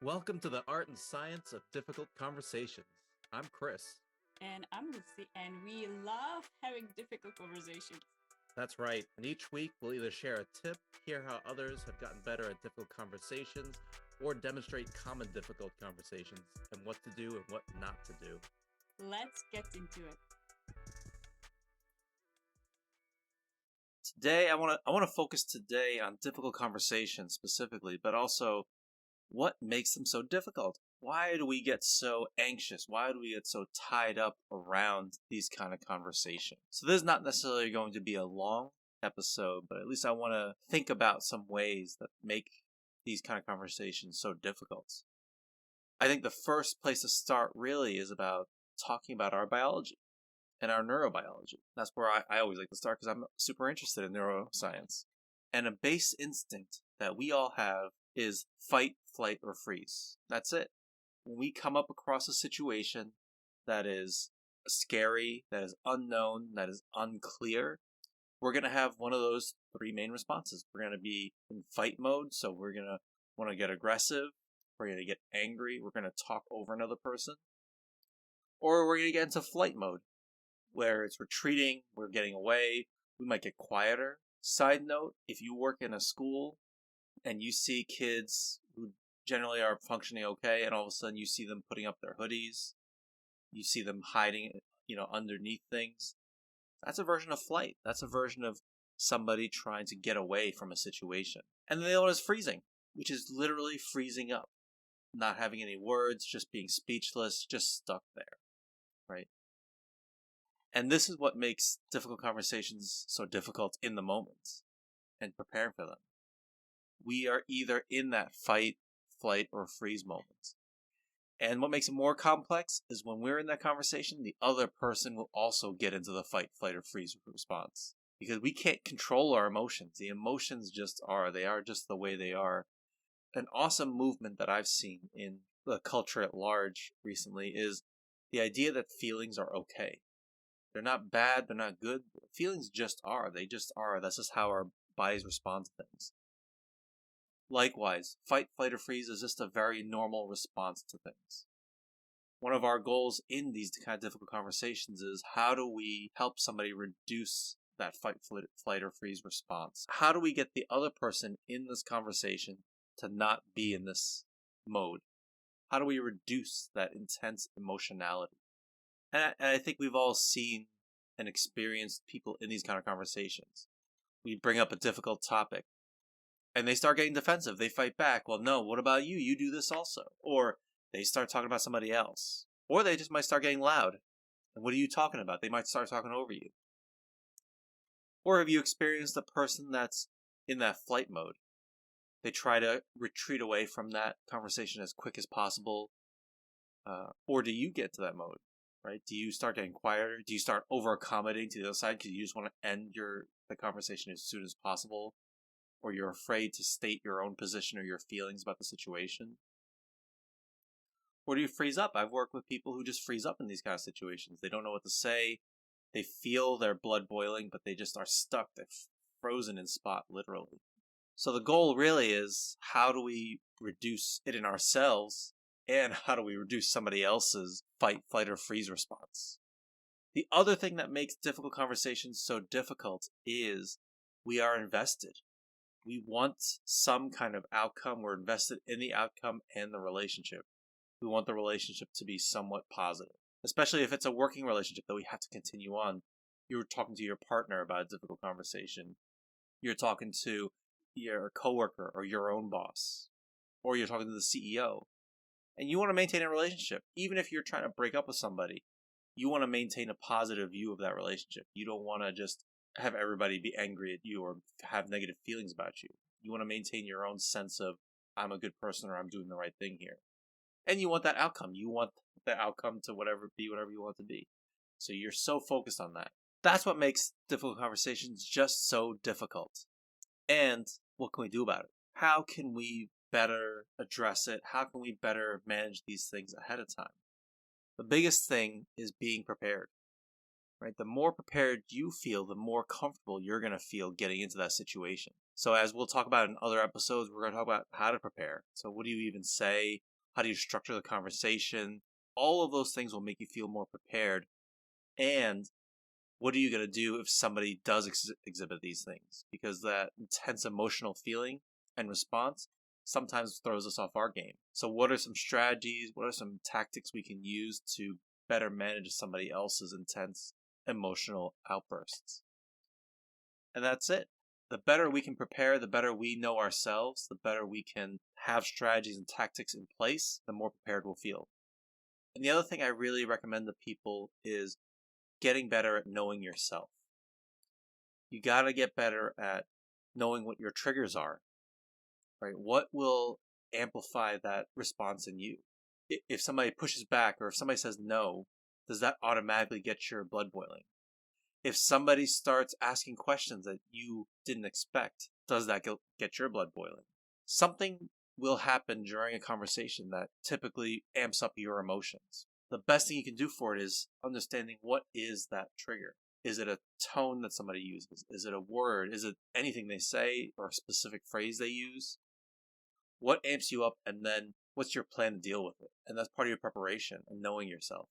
Welcome to the art and science of difficult conversations. I'm Chris. And I'm Lucy, and we love having difficult conversations. That's right. And each week we'll either share a tip, hear how others have gotten better at difficult conversations, or demonstrate common difficult conversations and what to do and what not to do. Let's get into it. Today, I want to focus today on difficult conversations specifically, but also what makes them so difficult. Why do we get so anxious? Why do we get so tied up around these kind of conversations? So this is not necessarily going to be a long episode, but at least I want to think about some ways that make these kind of conversations so difficult. I think the first place to start really is about talking about our biology and our neurobiology. That's where I always like to start because I'm super interested in neuroscience. And a base instinct that we all have is fight, flight, or freeze. That's it. When we come up across a situation that is scary, that is unknown, that is unclear, we're going to have one of those three main responses. We're going to be in fight mode, so we're going to want to get aggressive. We're going to get angry. We're going to talk over another person. Or we're going to get into flight mode, where it's retreating, we're getting away, we might get quieter. Side note, if you work in a school and you see kids who generally are functioning okay, and all of a sudden you see them putting up their hoodies, you see them hiding, underneath things, that's a version of flight. That's a version of somebody trying to get away from a situation. And then the other one is freezing, which is literally freezing up, not having any words, just being speechless, just stuck there, right? And this is what makes difficult conversations so difficult in the moment and preparing for them. We are either in that fight, flight, or freeze moment. And what makes it more complex is when we're in that conversation, the other person will also get into the fight, flight, or freeze response. Because we can't control our emotions. The emotions just are. They are just the way they are. An awesome movement that I've seen in the culture at large recently is the idea that feelings are okay. They're not bad, they're not good. Feelings just are. They just are. That's just how our bodies respond to things. Likewise, fight, flight, or freeze is just a very normal response to things. One of our goals in these kind of difficult conversations is how do we help somebody reduce that fight, flight, or freeze response? How do we get the other person in this conversation to not be in this mode? How do we reduce that intense emotionality? And I think we've all seen and experienced people in these kind of conversations. We bring up a difficult topic and they start getting defensive. They fight back. Well, no, what about you? You do this also. Or they start talking about somebody else. Or they just might start getting loud. And what are you talking about? They might start talking over you. Or have you experienced a person that's in that flight mode? They try to retreat away from that conversation as quick as possible. Or do you get to that mode? Right? Do you start getting quieter? Do you start over accommodating to the other side because you just want to end the conversation as soon as possible? Or you're afraid to state your own position or your feelings about the situation? Or do you freeze up? I've worked with people who just freeze up in these kind of situations. They don't know what to say. They feel their blood boiling, but they just are stuck. They're frozen in spot, literally. So the goal really is how do we reduce it in ourselves, and how do we reduce somebody else's fight, flight, or freeze response? The other thing that makes difficult conversations so difficult is we are invested. We want some kind of outcome. We're invested in the outcome and the relationship. We want the relationship to be somewhat positive, especially if it's a working relationship that we have to continue on. You're talking to your partner about a difficult conversation. You're talking to your coworker or your own boss, or you're talking to the CEO. And you want to maintain a relationship. Even if you're trying to break up with somebody, you want to maintain a positive view of that relationship. You don't want to just have everybody be angry at you or have negative feelings about you. You want to maintain your own sense of, I'm a good person or I'm doing the right thing here. And you want that outcome. You want the outcome to whatever you want it to be. So you're so focused on that. That's what makes difficult conversations just so difficult. And what can we do about it? How can we better address it? How can we better manage these things ahead of time? The biggest thing is being prepared, right? The more prepared you feel, the more comfortable you're going to feel getting into that situation. So as we'll talk about in other episodes, we're going to talk about how to prepare. So what do you even say? How do you structure the conversation? All of those things will make you feel more prepared. And what are you going to do if somebody does exhibit these things? Because that intense emotional feeling and response sometimes throws us off our game. So what are some strategies? What are some tactics we can use to better manage somebody else's intense emotional outbursts? And that's it. The better we can prepare, the better we know ourselves, the better we can have strategies and tactics in place, the more prepared we'll feel. And the other thing I really recommend to people is getting better at knowing yourself. You got to get better at knowing what your triggers are, right? What will amplify that response in you? If somebody pushes back or if somebody says no, does that automatically get your blood boiling? If somebody starts asking questions that you didn't expect, does that get your blood boiling? Something will happen during a conversation that typically amps up your emotions. The best thing you can do for it is understanding what is that trigger. Is it a tone that somebody uses? Is it a word? Is it anything they say or a specific phrase they use? What amps you up, and then what's your plan to deal with it? And that's part of your preparation and knowing yourself.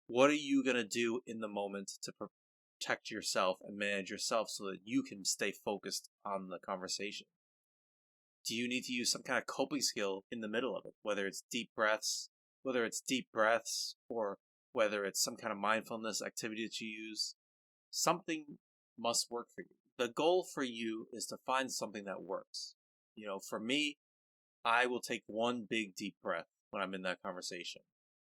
What are you going to do in the moment to protect yourself and manage yourself so that you can stay focused on the conversation? Do you need to use some kind of coping skill in the middle of it, whether it's deep breaths, or whether it's some kind of mindfulness activity that you use? Something must work for you. The goal for you is to find something that works. For me, I will take one big deep breath when I'm in that conversation.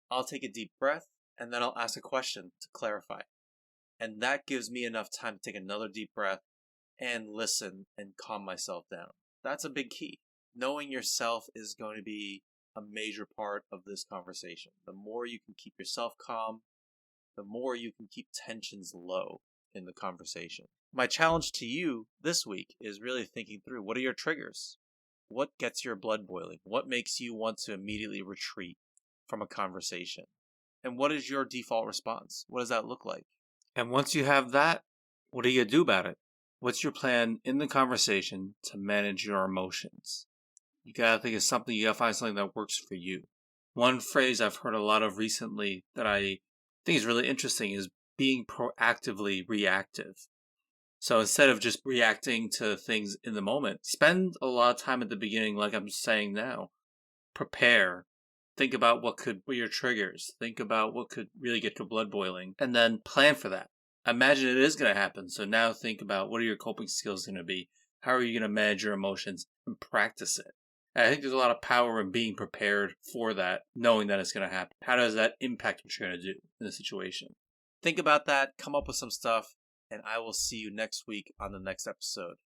I'll take a deep breath and then I'll ask a question to clarify. And that gives me enough time to take another deep breath and listen and calm myself down. That's a big key. Knowing yourself is going to be a major part of this conversation. The more you can keep yourself calm, the more you can keep tensions low in the conversation. My challenge to you this week is really thinking through, what are your triggers? What gets your blood boiling? What makes you want to immediately retreat from a conversation? And what is your default response? What does that look like? And once you have that, what are you going to do about it? What's your plan in the conversation to manage your emotions? You got to think of something, you got to find something that works for you. One phrase I've heard a lot of recently that I think is really interesting is being proactively reactive. So instead of just reacting to things in the moment, spend a lot of time at the beginning, like I'm saying now. Prepare. Think about what could be your triggers. Think about what could really get your blood boiling. And then plan for that. Imagine it is going to happen. So now think about, what are your coping skills going to be? How are you going to manage your emotions and practice it? And I think there's a lot of power in being prepared for that, knowing that it's going to happen. How does that impact what you're going to do in the situation? Think about that. Come up with some stuff. And I will see you next week on the next episode.